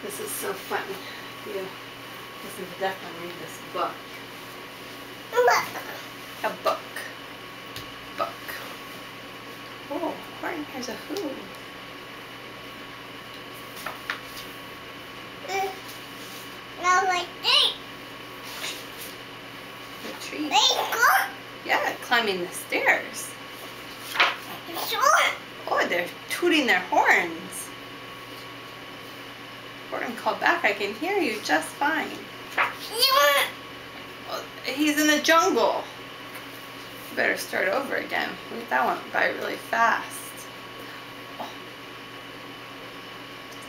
This is so funny. You listen to definitely read this book. A book. Book. Oh, Horton, here's a who. No, like this. The tree. Go. Yeah, climbing the stairs. Sure. Oh, they're tooting their horns. Horton called back, I can hear you just fine. Sure. Well, he's in the jungle. You better start over again. That went by really fast. Oh.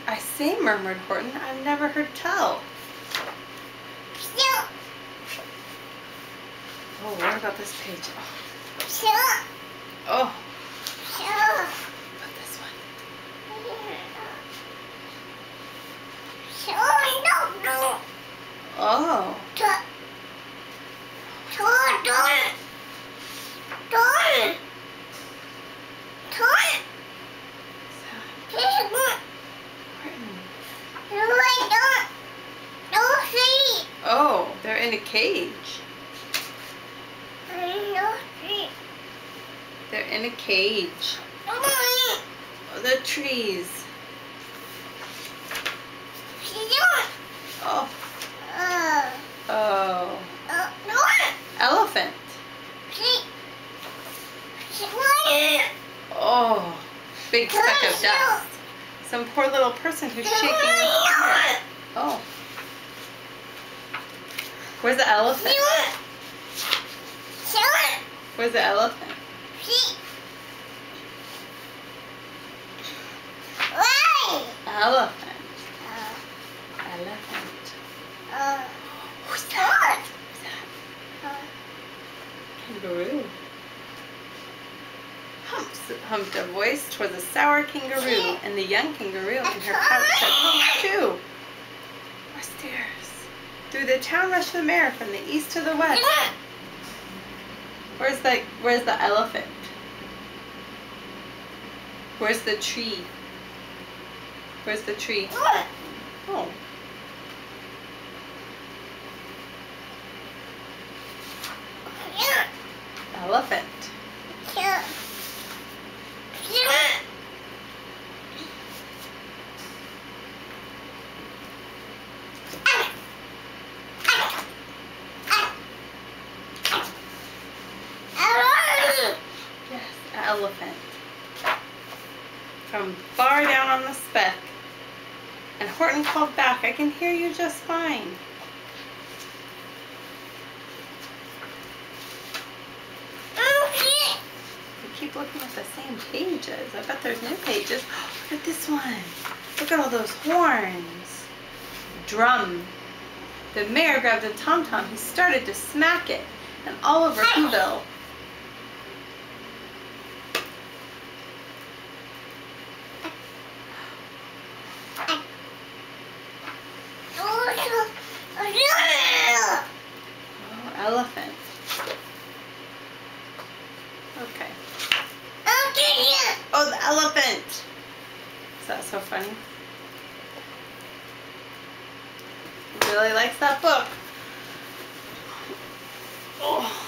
I say, murmured Horton, I've never heard tell. Sure. Oh, what about this page? Oh, Sure. oh. Sure. Put this one. Sure. No. Oh. Sure. Sure. Sure. Sure. Sure. Horton. Oh, they're in a cage. They're in a cage. Oh, the trees. Oh. Oh. Elephant. Oh. Big speck of dust. Some poor little person who's shaking his hair. Oh. Where's the elephant? Where's the elephant? Elephant. Elephant. Who's that? Who's that? Kangaroo. Humped a voice. 'Twas a sour kangaroo, and the young kangaroo in her pouch said, "Hump too." More stairs. Through the town rushed the mare from the east to the west. Where's the elephant? Where's the tree? Where's the tree? Oh. Elephant. Yes, elephant. From far down on the speck. And Horton called back, I can hear you just fine. We keep looking at the same pages. I bet there's new pages. Look at this one. Look at all those horns. Drum. The mayor grabbed a tom-tom. He started to smack it. And all over Whoville. Oh, elephant. Okay. Oh, the elephant! Is that so funny? He really likes that book. Oh.